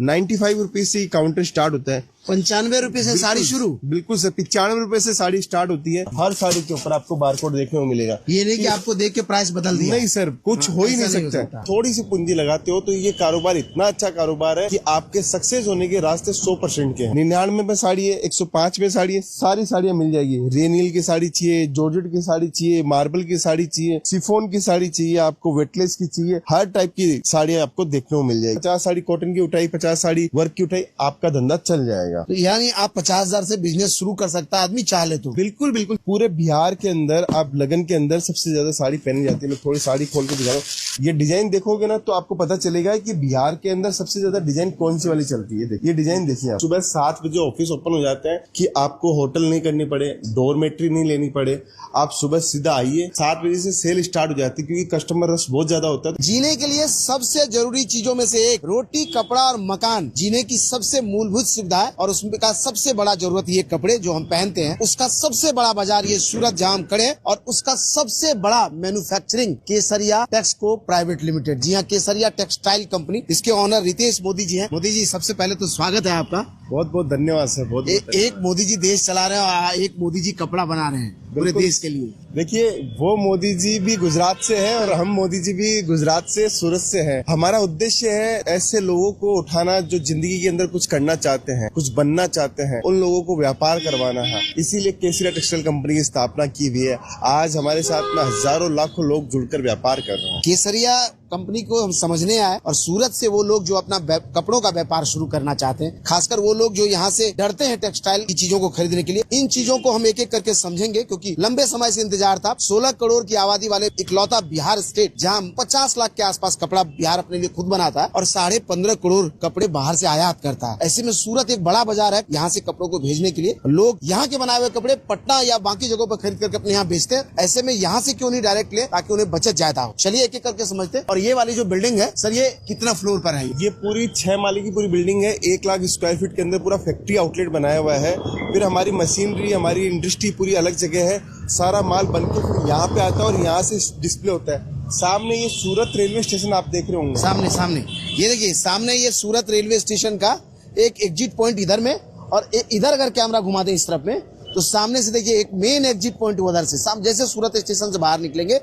₹95 से counter start होता है। 95 रुपए से साड़ी शुरू? बिल्कुल सर, ₹95 से साड़ी स्टार्ट होती है। हर साड़ी के ऊपर आपको बारकोड देखने को मिलेगा। ये नहीं कि आपको देख के प्राइस बदल दिया? नहीं सर, कुछ हो ही नहीं सकता। थोड़ी सी पूंजी लगाते हो तो ये कारोबार इतना अच्छा कारोबार है कि आपके सक्सेस होने के रास्ते 100% के हैं। 99 में साड़ी है, 105 में साड़ी है, सारी साड़ियाँ मिल जाएगी। रेनियल की साड़ी चाहिए, जॉर्जेट की साड़ी चाहिए, मार्बल की साड़ी चाहिए, शिफॉन की साड़ी चाहिए, आपको वेटलेस की चाहिए, हर टाइप की साड़ियाँ आपको देखने को मिल जाएगी। 50 साड़ी कॉटन की उठाई, 50 साड़ी वर्क की उठाई, आपका धंधा चल जाएगा। तो यानी आप 50,000 से बिजनेस शुरू कर सकता है आदमी चाहे तो? बिल्कुल बिल्कुल। पूरे बिहार के अंदर आप लगन के अंदर सबसे ज्यादा साड़ी पहनी जाती है। मैं थोड़ी साड़ी खोल के दिखा रहा हूँ। ये डिजाइन देखोगे ना तो आपको पता चलेगा कि बिहार के अंदर सबसे ज्यादा डिजाइन कौन सी वाली चलती है। देखिए डिजाइन देखिए आप। सुबह 7 बजे ऑफिस ओपन हो जाते हैं कि आपको होटल नहीं करनी पड़े, डोरमेट्री नहीं लेनी पड़े, आप सुबह सीधा आइए। 7 बजे से सेल स्टार्ट हो जाती है क्योंकि कस्टमर रश बहुत ज्यादा होता है। जीने के लिए सबसे जरूरी चीजों में से एक रोटी, कपड़ा और मकान जीने की सबसे मूलभूत सुविधा है और उसमें का सबसे बड़ा जरूरत ये कपड़े जो हम पहनते हैं उसका सबसे बड़ा बाजार ये सूरत जहां हम खड़े और उसका सबसे बड़ा मैन्युफैक्चरिंग केसरिया टेक्सको प्राइवेट लिमिटेड। जी हाँ, केसरिया टेक्सटाइल कंपनी, इसके ऑनर रितेश मोदी जी हैं। मोदी जी सबसे पहले तो स्वागत है आपका। बहुत बहुत धन्यवाद सर। बहुत एक मोदी जी देश चला रहे हैं और एक मोदी जी कपड़ा बना रहे हैं पूरे देश के लिए। देखिए वो मोदी जी भी गुजरात से हैं और हम मोदी जी भी गुजरात से, सूरत से हैं। हमारा उद्देश्य है ऐसे लोगों को उठाना जो जिंदगी के अंदर कुछ करना चाहते हैं, कुछ बनना चाहते हैं, उन लोगों को व्यापार करवाना है। इसीलिए केसरिया टेक्सटाइल कंपनी की स्थापना की हुई है। आज हमारे साथ में हजारों लाखों लोग जुड़कर व्यापार कर रहे हैं। केसरिया कंपनी को हम समझने आए और सूरत से वो लोग जो अपना कपड़ों का व्यापार शुरू करना चाहते हैं, खासकर वो लोग जो यहाँ से डरते हैं टेक्सटाइल की चीजों को खरीदने के लिए, इन चीजों को हम एक एक करके समझेंगे क्योंकि लंबे समय से इंतजार था। 16 करोड़ की आबादी वाले इकलौता बिहार स्टेट जहाँ 50 लाख के आसपास कपड़ा बिहार अपने लिए खुद बनाता है और 15.5 करोड़ कपड़े बाहर से आयात करता है। ऐसे में सूरत एक बड़ा बाजार है यहाँ से कपड़ों को भेजने के लिए। लोग यहाँ के बनाए हुए कपड़े पटना या बाकी जगहों पर खरीद करके अपने यहाँ बेचते हैं। ऐसे में यहाँ से क्यों नहीं डायरेक्ट ले ताकि उन्हें बचत ज्यादा हो। चलिए एक एक करके समझते हैं। और ये वाली जो बिल्डिंग है सर, ये कितना फ्लोर पर है? ये पूरी 6 माले की पूरी बिल्डिंग है। 1 लाख स्क्वायर फीट के अंदर पूरा फैक्ट्री आउटलेट बनाया हुआ है। फिर हमारी मशीनरी, हमारी इंडस्ट्री पूरी अलग जगह है। सारा माल बनके फिर यहाँ पे आता है और यहाँ से डिस्प्ले होता है। सामने ये सूरत रेलवे स्टेशन आप देख रहे होंगे। सामने ये देखिए, सामने ये सूरत रेलवे स्टेशन का एक एग्जिट पॉइंट इधर में और इधर अगर कैमरा घुमा दें इस तरफ में तो सामने से देखिए एक मेन एग्जिट पॉइंट उधर से जैसे सूरत स्टेशन से बाहर निकलेंगे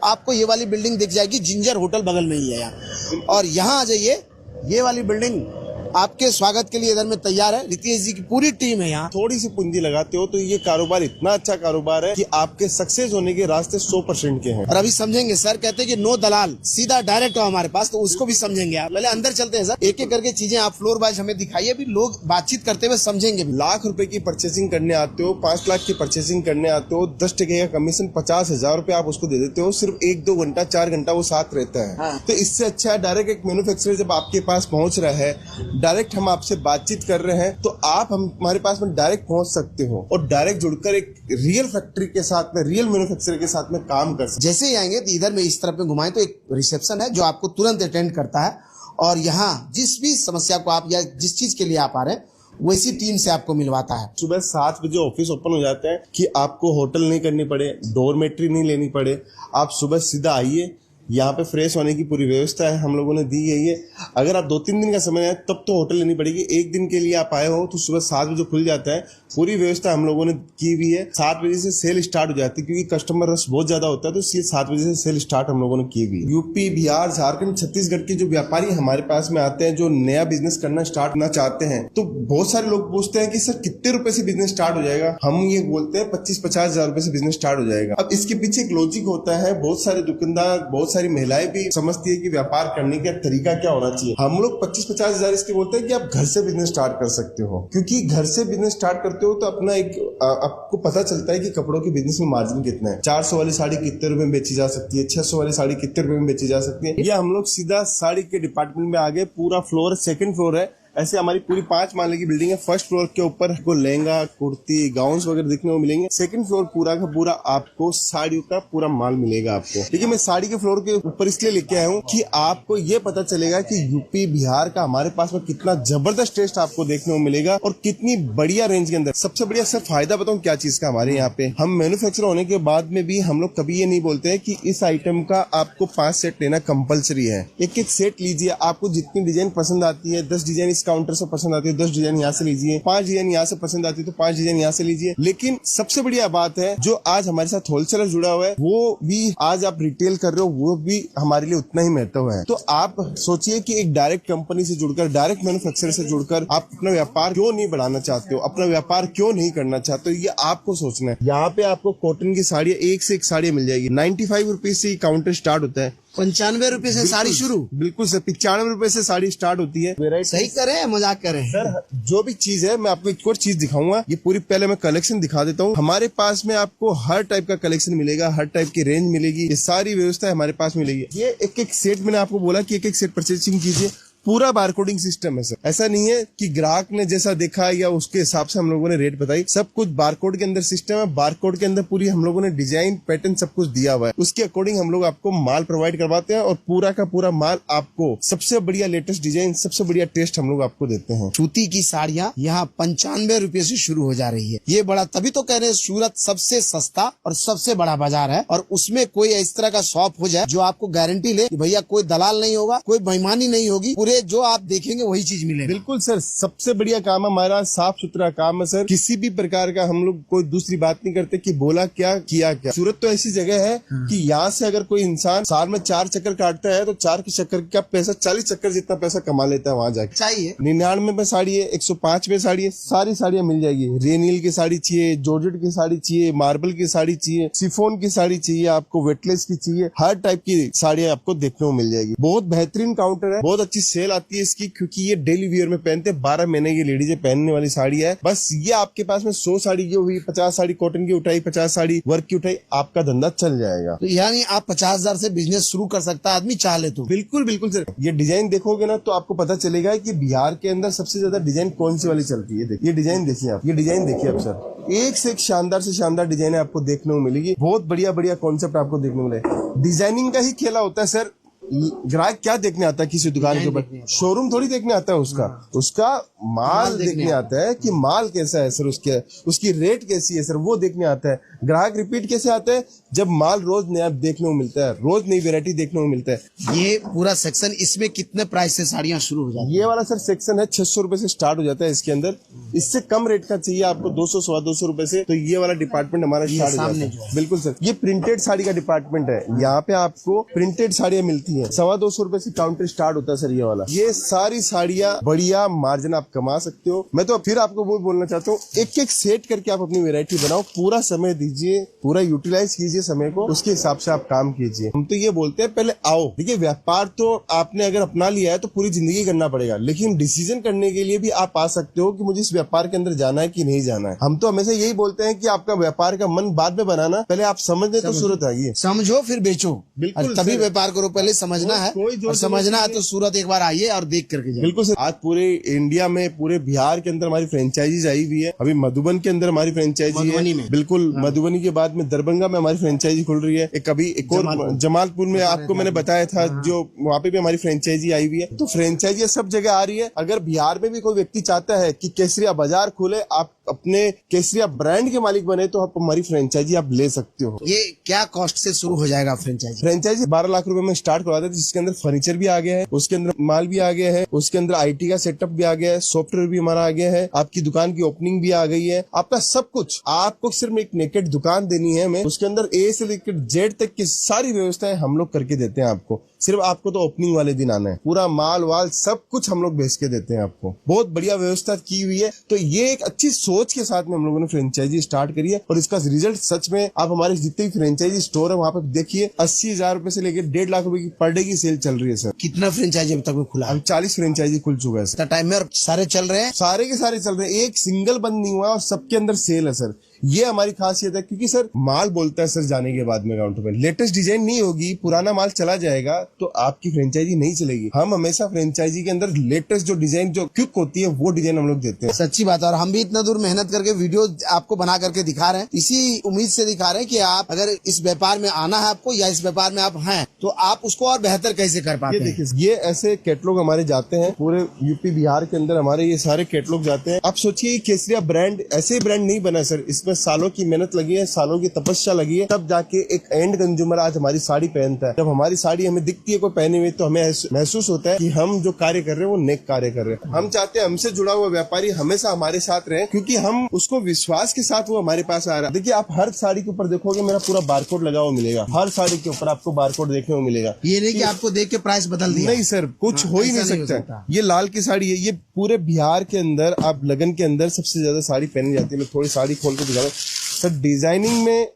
आपको ये वाली बिल्डिंग दिख जाएगी। जिंजर होटल बगल में ही है यहाँ। और यहाँ आ जाइए, ये वाली बिल्डिंग आपके स्वागत के लिए इधर में तैयार है। रितेश जी की पूरी टीम है यहाँ। थोड़ी सी पूंजी लगाते हो तो ये कारोबार इतना अच्छा कारोबार है कि आपके सक्सेस होने के रास्ते 100% के हैं। और अभी समझेंगे, सर कहते हैं कि नो दलाल, सीधा डायरेक्ट हो हमारे पास, तो उसको भी समझेंगे आप। पहले अंदर चलते हैं सर, एक एक करके चीजें आप फ्लोर वाइज हमें दिखाइए, भी लोग बातचीत करते हुए समझेंगे। लाख रुपए की परचेसिंग करने आते हो, 5 लाख की परचेसिंग करने आते हो, 10% का कमीशन, 50,000 रुपए आप उसको दे देते हो। सिर्फ 1-2 घंटा 4 घंटा वो साथ रहता है। हाँ। तो इससे अच्छा है डायरेक्ट एक मैन्युफैक्चरर जब आपके पास पहुंच रहा है, डायरेक्ट हम आपसे बातचीत कर रहे हैं तो आप हमारे पास में डायरेक्ट पहुंच सकते हो और डायरेक्ट जुड़कर एक रियल फैक्ट्री के साथ में, रियल मैन्युफैक्चरर के साथ में काम कर सकते। जैसे ही आएंगे तो इधर में इस तरफ में घुमाएं तो एक रिसेप्शन है जो आपको तुरंत अटेंड करता है और यहाँ जिस भी समस्या को आप या जिस चीज के लिए आप आ रहे हैं वैसी टीम से आपको मिलवाता है। सुबह 7 बजे ऑफिस ओपन हो जाते हैं कि आपको होटल नहीं करनी पड़े, डोरमेट्री नहीं लेनी पड़े, आप सुबह सीधा आइए। यहाँ पे फ्रेश होने की पूरी व्यवस्था है, हम लोगों ने दी गई है। अगर आप 2-3 दिन का समय है तब तो होटल लेनी पड़ेगी। 1 दिन के लिए आप आए हो तो सुबह 7 बजे खुल जाता है। पूरी व्यवस्था हम लोगों ने की हुई है। 7 बजे से सेल स्टार्ट हो जाती है क्योंकि कस्टमर रश बहुत ज्यादा होता है, तो इसलिए 7 बजे से सेल स्टार्ट हम लोगों ने की हुई। यूपी, बिहार, झारखंड, छत्तीसगढ़ के जो व्यापारी हमारे पास में आते हैं, जो नया बिजनेस करना स्टार्ट करना चाहते हैं, तो बहुत सारे लोग पूछते हैं कि सर कितने रुपए से बिजनेस स्टार्ट हो जाएगा। हम ये बोलते हैं 25-50 हजार रुपए से बिजनेस स्टार्ट हो जाएगा। अब इसके पीछे एक लॉजिक होता है। बहुत सारे दुकानदार, बहुत सारी महिलाएं भी समझती है कि व्यापार करने का तरीका क्या होना चाहिए। हम लोग 25-50 हजार इसके बोलते हैं कि आप घर से बिजनेस स्टार्ट कर सकते हो, क्योंकि घर से बिजनेस स्टार्ट करते हो तो अपना एक आपको पता चलता है कि कपड़ों के बिजनेस में मार्जिन कितना है। 400 वाली साड़ी कितने रुपए में बेची जा सकती है, 600 वाली साड़ी कितने रुपए में बेची जा सकती है। ये हम लोग सीधा साड़ी के डिपार्टमेंट में आगे, पूरा फ्लोर 2nd फ्लोर है। ऐसे हमारी पूरी 5 माले की बिल्डिंग है। 1st फ्लोर के ऊपर आपको लहंगा, कुर्ती, गाउन्स वगैरह देखने को मिलेंगे। 2nd फ्लोर पूरा का पूरा आपको साड़ियों का पूरा माल मिलेगा आपको। देखिए मैं साड़ी के फ्लोर के ऊपर इसलिए लेके आया हूँ कि आपको ये पता चलेगा कि यूपी, बिहार का हमारे पास में कितना जबरदस्त टेस्ट आपको देखने को मिलेगा और कितनी बढ़िया रेंज के अंदर। सबसे बढ़िया सर फायदा बताऊँ क्या चीज का, हमारे यहाँ पे हम मैन्युफैक्चर होने के बाद में भी हम लोग कभी ये नहीं बोलते हैं कि इस आइटम का आपको 5 सेट लेना कंपलसरी है। एक एक सेट लीजिए, आपको जितनी डिजाइन पसंद आती है, 10 डिजाइन इस काउंटर से पसंद आती है 10 डिजाइन यहाँ से लीजिए, 5 डिजाइन यहाँ से पसंद आती है तो 5 डिजाइन यहाँ से लीजिए। लेकिन सबसे बढ़िया बात है जो आज हमारे साथ होलसेलर जुड़ा हुआ है, वो भी आज आप रिटेल कर रहे हो, वो भी हमारे लिए उतना ही महत्व है। तो आप सोचिए कि एक डायरेक्ट कंपनी से जुड़कर, डायरेक्ट मैन्युफैक्चरर से जुड़कर आप अपना व्यापार क्यों नहीं बढ़ाना चाहते हो, अपना व्यापार क्यों नहीं करना चाहते हो, ये आपको सोचना है। यहाँ पे आपको कॉटन की साड़ियाँ एक से एक साड़ियाँ मिल जाएगी। 95 रुपीज से काउंटर स्टार्ट होता है। 95 रुपए से साड़ी शुरू? बिल्कुल सर, 95 रुपए से साड़ी स्टार्ट होती है। सही करे मजाक करे सर, जो भी चीज है मैं आपको एक और चीज दिखाऊंगा। ये पूरी पहले मैं कलेक्शन दिखा देता हूँ। हमारे पास में आपको हर टाइप का कलेक्शन मिलेगा, हर टाइप की रेंज मिलेगी, ये सारी व्यवस्था हमारे पास मिलेगी। ये एक एक सेट मैंने आपको बोला कि एक एक सेट परचेसिंग कीजिए। पूरा बारकोडिंग सिस्टम है सर। ऐसा नहीं है कि ग्राहक ने जैसा देखा या उसके हिसाब से हम लोगों ने रेट बताई। सब कुछ बारकोड के अंदर सिस्टम है। बारकोड के अंदर पूरी हम लोगों ने डिजाइन पैटर्न सब कुछ दिया हुआ है। उसके अकॉर्डिंग हम लोग आपको माल प्रोवाइड करवाते हैं और पूरा का पूरा माल आपको सबसे बढ़िया लेटेस्ट डिजाइन, सबसे बढ़िया टेस्ट हम लोग आपको देते हैं। सूती की साड़ियाँ यहाँ 95 रुपए से शुरू हो जा रही है। ये बड़ा, तभी तो कह रहे हैं सूरत सबसे सस्ता और सबसे बड़ा बाजार है। और उसमें कोई इस तरह का शॉप हो जाए जो आपको गारंटी ले कि भैया कोई दलाल नहीं होगा, कोई बेईमानी नहीं होगी, पूरे जो आप देखेंगे वही चीज मिलेगी। बिल्कुल सर, सबसे बढ़िया काम है हमारा, साफ सुथरा काम है सर। किसी भी प्रकार का हम लोग कोई दूसरी बात नहीं करते कि बोला क्या किया क्या। सूरत तो ऐसी जगह है कि यहाँ से अगर कोई इंसान साल में 4 चक्कर काटता है तो 4 के चक्कर का पैसा 40 चक्कर जितना पैसा कमा लेता है वहाँ जाके। चाहिए 99 में साड़ी है, 105 में साड़ी है, सारी साड़ियाँ मिल जाएगी। रेनियल की साड़ी चाहिए, जॉर्जेट की साड़ी चाहिए, मार्बल की साड़ी चाहिए, शिफॉन की साड़ी चाहिए, आपको वेटलेस की चाहिए, हर टाइप की साड़ियाँ आपको देखने को मिल जाएगी। बहुत बेहतरीन काउंटर है, बहुत अच्छी सेल आती है इसकी, क्योंकि ये डेली वियर में पहनते हैं। 12 महीने की लेडीज पहनने वाली साड़ी है। बस ये आपके पास में 100 साड़ी की हुई, 50 साड़ी कॉटन की उठाई, 50 साड़ी वर्क की उठाई, आपका धंधा चल जाएगा। तो यानी आप 50,000 से बिजनेस शुरू कर सकता है आदमी चाह ले तो। बिल्कुल बिल्कुल सर। ये डिजाइन देखोगे ना तो आपको पता चलेगा कि बिहार के अंदर सबसे ज्यादा डिजाइन कौन सी वाली चलती है। देखिए डिजाइन देखिए आप, ये डिजाइन देखिए आप सर, एक से एक शानदार से शानदार डिजाइन आपको देखने को मिलेगी। बहुत बढ़िया बढ़िया कॉन्सेप्ट आपको देखने को मिलेगा। डिजाइनिंग का ही खेला होता है सर। ग्राहक क्या देखने आता है किसी दुकान के ऊपर? शोरूम थोड़ी देखने आता है उसका माल देखने आता है कि माल कैसा है सर, उसकी रेट कैसी है सर, वो देखने आता है। ग्राहक रिपीट कैसे आता है? जब माल रोज नया देखने को मिलता है, रोज नई वैरायटी देखने को मिलता है। ये पूरा सेक्शन, इसमें कितने प्राइस से साड़ियाँ शुरू हो जाती है? ये वाला सर सेक्शन है 600 रुपए से स्टार्ट हो जाता है। इसके अंदर इससे कम रेट का चाहिए आपको 200 सवा 200 रुपए से, तो ये वाला डिपार्टमेंट हमारा स्टार्ट हो जाता है। बिल्कुल सर, ये प्रिंटेड साड़ी का डिपार्टमेंट है। यहाँ पे आपको प्रिंटेड साड़ियाँ मिलती है। 225 रुपए से काउंटर स्टार्ट होता है सर ये वाला। ये सारी साड़ियाँ बढ़िया मार्जिन आप कमा सकते हो। मैं तो फिर आपको वो बोलना चाहता हूँ, एक एक सेट करके आप अपनी वैरायटी बनाओ, पूरा समय दीजिए, पूरा यूटिलाइज कीजिए समय को, उसके हिसाब से आप काम कीजिए। हम तो ये बोलते हैं पहले आओ। देखिए व्यापार तो आपने अगर अपना लिया है तो पूरी जिंदगी करना पड़ेगा, लेकिन डिसीजन करने के लिए भी आप आ सकते हो कि मुझे इस व्यापार के अंदर जाना है कि नहीं जाना है। हम तो हमेशा यही बोलते हैं कि आपका व्यापार का मन बाद में बनाना, पहले आप समझने तो सूरत आइए, समझो फिर बेचो। बिल्कुल तभी व्यापार करो, पहले समझना है और समझना है तो सूरत एक बार आइए और देख करके जाइए। बिल्कुल सर। आज पूरे इंडिया में, पूरे बिहार के अंदर हमारी फ्रेंचाइजीज आई हुई है। अभी मधुबन के अंदर हमारी फ्रेंचाइजी है। बिल्कुल, मधुबनी के बाद में दरभंगा में हमारी फ्रेंचाइजी खुल रही है। एक और जमालपुर में आपको मैंने बताया था, जो वहाँ पे भी हमारी फ्रेंचाइजी आई हुई है। तो फ्रेंचाइजी सब जगह आ रही है। अगर बिहार में भी कोई व्यक्ति चाहता है कि केसरिया बाजार खोले, आप अपने केसरिया ब्रांड के मालिक बने, तो आप हमारी फ्रेंचाइजी आप ले सकते हो। ये क्या कॉस्ट से शुरू हो जाएगा फ्रेंचाइजी? फ्रेंचाइजी 12 लाख रुपए में स्टार्ट करवा देते, जिसके अंदर फर्नीचर भी आ गया है, उसके अंदर माल भी आ गया है, उसके अंदर IT का सेटअप भी आ गया है, सॉफ्टवेयर भी हमारा आ गया है, आपकी दुकान की ओपनिंग भी आ गई है, आपका सब कुछ। आपको सिर्फ एक नेकेड दुकान देनी है हमें, उसके अंदर A से लेकर Z तक की सारी व्यवस्थाएं हम लोग करके देते हैं आपको। सिर्फ आपको तो ओपनिंग वाले दिन आना है। पूरा माल वाल सब कुछ हम लोग भेज के देते हैं आपको। बहुत बढ़िया व्यवस्था की हुई है। तो ये एक अच्छी सोच के साथ में हम लोगों ने फ्रेंचाइजी स्टार्ट करी है, और इसका रिजल्ट सच में आप हमारे जितने भी फ्रेंचाइजी स्टोर है वहाँ पे देखिए, 80,000 रुपए से लेकर 1.5 लाख रुपए की पर डे की सेल चल रही है सर। कितना फ्रेंचाइजी अभी तक में खुला? अब 40 फ्रेंचाइजी खुल चुका है सर। टाइम में और सारे चल रहे हैं? सारे के सारे चल रहे हैं, एक सिंगल बंद नहीं हुआ और सबके अंदर सेल है सर। ये हमारी खासियत है, क्योंकि सर माल बोलता है सर जाने के बाद में काउंटर पे। लेटेस्ट डिजाइन नहीं होगी, पुराना माल चला जाएगा तो आपकी फ्रेंचाइजी नहीं चलेगी। हम हमेशा फ्रेंचाइजी के अंदर लेटेस्ट जो डिजाइन जो क्विक होती है वो डिजाइन हम लोग देते हैं। सच्ची बात है। और हम भी इतना दूर मेहनत करके वीडियो आपको बना करके दिखा रहे हैं, इसी उम्मीद से दिखा रहे हैं कि आप अगर इस व्यापार में आना है आपको, या इस व्यापार में आप हैं, तो आप उसको और बेहतर कैसे कर पाते हैं। देखिए ये ऐसे कैटलॉग हमारे जाते हैं पूरे यूपी बिहार के अंदर, हमारे ये सारे कैटलॉग जाते हैं। आप सोचिए केसरिया ब्रांड ऐसे ब्रांड नहीं बना सर, इसमें इसमें सालों की मेहनत लगी है, सालों की तपस्या लगी है, तब जाके एक एंड कंज्यूमर आज हमारी साड़ी पहनता है। जब हमारी साड़ी हमें दिखती है कोई पहनी हुई, तो हमें महसूस होता है कि हम जो कार्य कर रहे हैं वो नेक कार्य कर रहे हैं। हम चाहते हैं हमसे जुड़ा हुआ व्यापारी हमेशा हमारे साथ रहे, क्योंकि हम उसको विश्वास के साथ वो हमारे पास आ रहा है। देखिए, आप हर साड़ी के ऊपर देखोगे मेरा पूरा बारकोड लगा हुआ मिलेगा, हर साड़ी के ऊपर आपको बारकोड देखने को मिलेगा। ये नहीं कि आपको देख के प्राइस बदल दिया। नहीं सर, कुछ हो ही नहीं सकता। ये लाल की साड़ी है, ये पूरे बिहार के अंदर आप लगन के अंदर सबसे ज्यादा साड़ी पहनी जाती है। मैं थोड़ी साड़ी खोल के दिखा रहा हूं सर। डिजाइनिंग में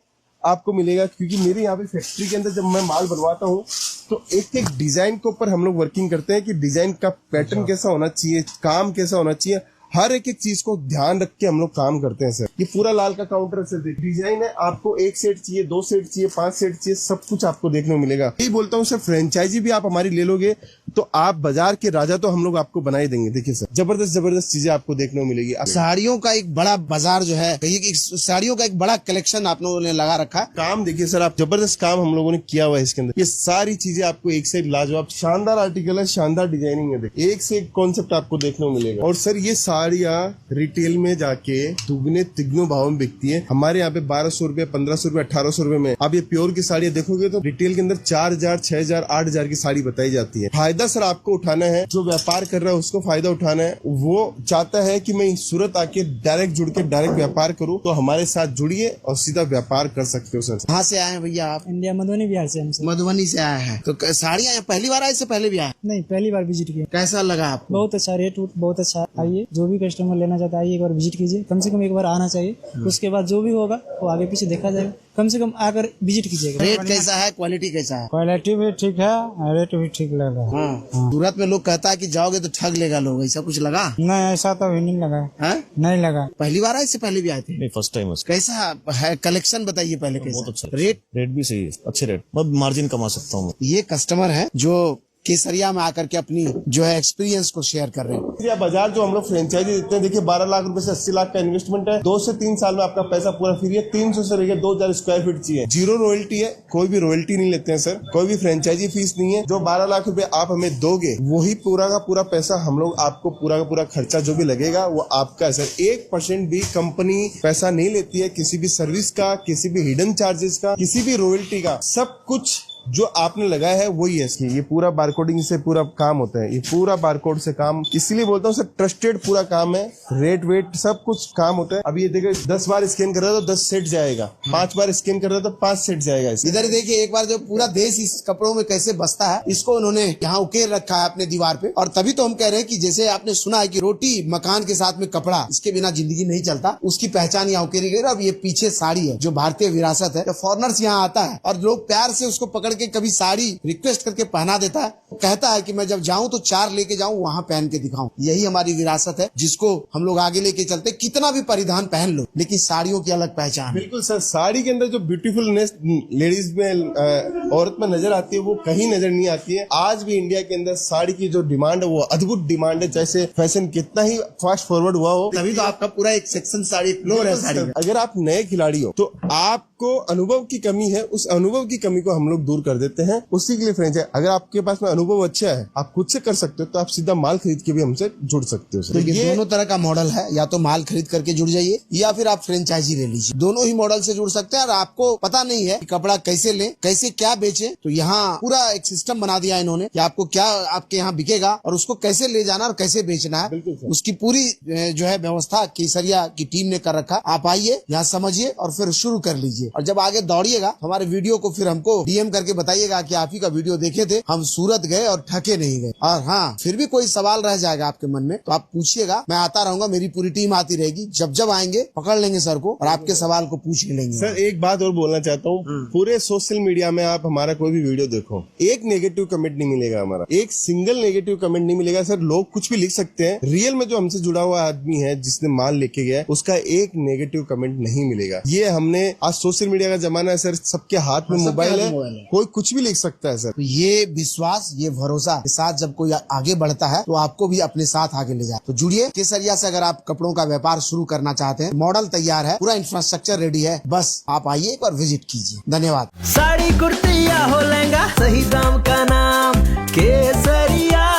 आपको मिलेगा, क्योंकि मेरे यहाँ पे फैक्ट्री के अंदर जब मैं माल बनवाता हूँ तो एक एक डिजाइन के ऊपर हम लोग वर्किंग करते हैं कि डिजाइन का पैटर्न कैसा होना चाहिए, काम कैसा होना चाहिए। हर एक एक चीज को ध्यान रख के हम लोग काम करते हैं सर। ये पूरा लाल का काउंटर है सर, डिजाइन है। आपको 1 सेट चाहिए, 2 सेट चाहिए, 5 सेट चाहिए, सब कुछ आपको देखने को मिलेगा। यही बोलता हूँ सर, फ्रेंचाइजी भी आप हमारी ले लोगे तो आप बाजार के राजा तो हम लोग आपको बना ही देंगे। देखिए सर, जबरदस्त जबरदस्त चीजें आपको देखने को मिलेगी। साड़ियों का एक बड़ा बाजार जो है, कहिए कि साड़ियों का एक बड़ा कलेक्शन आप लोगों ने लगा रखा है। काम देखिए सर, आप जबरदस्त काम हम लोगों ने किया हुआ है इसके अंदर। ये सारी चीजें आपको एक से एक लाजवाब शानदार आर्टिकल है, शानदार डिजाइनिंग है। देखिए, एक से एक कॉन्सेप्ट आपको देखने को मिलेगा। और सर, ये साड़ियाँ रिटेल में जाके दुगने तिगनों भाव में बिकती है। हमारे यहाँ पे 1200 रुपए, 1500 रुपए, 1800 रुपए में आप ये प्योर की साड़ियाँ देखोगे तो रिटेल के अंदर 4000, 6000, 8000 की साड़ी बताई जाती है। फायदा सर आपको उठाना है, जो व्यापार कर रहा है उसको फायदा उठाना है। वो चाहता है कि मैं सूरत आके डायरेक्ट जुड़ के डायरेक्ट व्यापार करूँ, तो हमारे साथ जुड़िए और सीधा व्यापार कर सकते हो सर। कहाँ से आए हैं भैया आप? इंडिया मधुबनी बिहार से। हमसे मधुबनी से आए हैं। तो साड़ियाँ पहली बार आए, इससे पहले भी आए? नहीं, पहली बार विजिट किया। कैसा लगा आपको? बहुत अच्छा रेट, बहुत अच्छा। आइए, जो भी कस्टमर लेना चाहता है आइए, एक बार विजिट कीजिए। कम से कम एक बार आना चाहिए, उसके बाद जो भी होगा वो आगे पीछे देखा जाएगा। कम से कम आकर विजिट कीजिएगा। रेट कैसा है, क्वालिटी कैसा है? क्वालिटी भी ठीक है, रेट भी ठीक लगा। हाँ। सूरत में लोग कहता है कि जाओगे तो ठग लेगा लोग, ऐसा कुछ लगा? नहीं, ऐसा तो नहीं लगा है? नहीं लगा। पहली बार आए, इससे पहले भी आए थे? नहीं, फर्स्ट टाइम। कैसा है कलेक्शन, बताइए पहले। बहुत अच्छा रेट भी सही है, अच्छे रेट, मैं मार्जिन कमा सकता हूँ। ये कस्टमर है जो केसरिया में आकर के अपनी जो है एक्सपीरियंस को शेयर कर रहे हैं। ये बाजार जो हम लोग फ्रेंचाइजी देते हैं, देखिए 12 लाख रुपए से 80 लाख का इन्वेस्टमेंट है। 2 से 3 साल में आपका पैसा पूरा फ्री है। 300 से लेकर 2000 स्क्वायर फीट चाहिए, 0 रॉयल्टी है। कोई भी रॉयल्टी नहीं लेते हैं सर, कोई भी फ्रेंचाइजी फीस नहीं है। जो 12 लाख रुपए आप हमें दोगे, वही पूरा का पूरा पैसा हम लोग आपको पूरा का पूरा खर्चा जो भी लगेगा वो आपका है सर। 1% भी कंपनी पैसा नहीं लेती है, किसी भी सर्विस का, किसी भी हिडन चार्जेस का, किसी भी रॉयल्टी का। सब कुछ जो आपने लगाया है वही है इसकी। ये पूरा बारकोडिंग से पूरा काम होता है, ये पूरा बारकोड से काम, इसलिए बोलता हूँ सर ट्रस्टेड पूरा काम है। रेट वेट सब कुछ काम होता है। अब ये देखिए, 10 बार स्कैन कर रहा है तो 10 सेट जाएगा, 5 बार स्कैन कर रहा है तो 5 सेट जाएगा। इधर देखिए, एक बार जो पूरा देश इस कपड़ों में कैसे बसता है, इसको उन्होंने यहाँ उकेर रखा है अपने दीवार पे। और तभी तो हम कह रहे हैं कि जैसे आपने सुना है कि रोटी मकान के साथ में कपड़ा, इसके बिना जिंदगी नहीं चलता, उसकी पहचान यहाँ उकेरी गई। अब ये पीछे साड़ी है जो भारतीय विरासत है। फॉरनर्स यहाँ आता है और लोग प्यार से उसको पकड़ के कभी साड़ी रिक्वेस्ट करके पहना देता है, कहता है कि मैं जब जाऊं तो 4 लेके जाऊं, वहां पहन के दिखाऊं। यही हमारी विरासत है जिसको हम लोग आगे लेके चलते। कितना भी परिधान पहन लो, लेकिन साड़ियों की अलग पहचान है। बिल्कुल सर, साड़ी के अंदर जो ब्यूटीफुलनेस लेडीज में, औरत में नजर आती है, वो कहीं नजर नहीं आती है। आज भी इंडिया के अंदर साड़ी की जो डिमांड है वो अद्भुत डिमांड है। जैसे फैशन कितना ही फास्ट फॉरवर्ड हुआ हो, तभी तो आपका पूरा एक सेक्शन साड़ी फ्लोर है साड़ी में। अगर आप नए खिलाड़ी हो तो आपको अनुभव की कमी है, उस अनुभव की कमी को हम लोग दूर कर देते हैं। उसी के लिए फ्रेंचाइज, अगर आपके पास में अनुभव अच्छा है, आप खुद से कर सकते हो, तो आप सीधा माल खरीद के भी हमसे जुड़ सकते हो। तो ये दोनों तरह का मॉडल है, या तो माल खरीद करके जुड़ जाइए या फिर आप फ्रेंचाइजी ले लीजिए। दोनों ही मॉडल से जुड़ सकते हैं। और आपको पता नहीं है कि कपड़ा कैसे लें, कैसे क्या बेचें, तो यहाँ पूरा एक सिस्टम बना दिया इन्होंने कि आपको क्या आपके यहाँ बिकेगा और उसको कैसे ले जाना और कैसे बेचना है, उसकी पूरी जो है व्यवस्था केसरिया की टीम ने कर रखा। आप आइए, यहाँ समझिए और फिर शुरू कर लीजिए। और जब आगे दौड़िएगा, हमारे वीडियो को फिर हमको डीएम करके बताइएगा कि आप ही का वीडियो देखे थे, हम सूरत गए और ठके नहीं गए। और हाँ, फिर भी कोई सवाल रह जाएगा आपके मन में तो आप पूछिएगा, मैं आता रहूंगा, मेरी पूरी टीम आती रहेगी। जब आएंगे पकड़ लेंगे सर को और आपके सवाल को पूछ लेंगे। सर एक बात और बोलना चाहता हूँ, पूरे सोशल मीडिया में आप हमारा कोई भी वीडियो देखो, एक नेगेटिव कमेंट नहीं मिलेगा हमारा, एक सिंगल नेगेटिव कमेंट नहीं मिलेगा सर। लोग कुछ भी लिख सकते हैं, रियल में जो हमसे जुड़ा हुआ आदमी है जिसने माल लेके गया, उसका एक नेगेटिव कमेंट नहीं मिलेगा। ये हमने, आज सोशल मीडिया का जमाना है सर, सबके हाथ में मोबाइल है, कोई कुछ भी लिख सकता है सर। तो ये विश्वास, ये भरोसा के साथ जब कोई आगे बढ़ता है तो आपको भी अपने साथ आगे ले जाए। तो जुड़िए केसरिया से। अगर आप कपड़ों का व्यापार शुरू करना चाहते हैं, मॉडल तैयार है, पूरा इंफ्रास्ट्रक्चर रेडी है, बस आप आइए एक बार विजिट कीजिए। धन्यवाद। साड़ी कुर्ती या हो लहंगा, सही दाम का नाम केसरिया,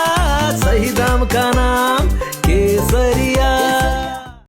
सही दाम का नाम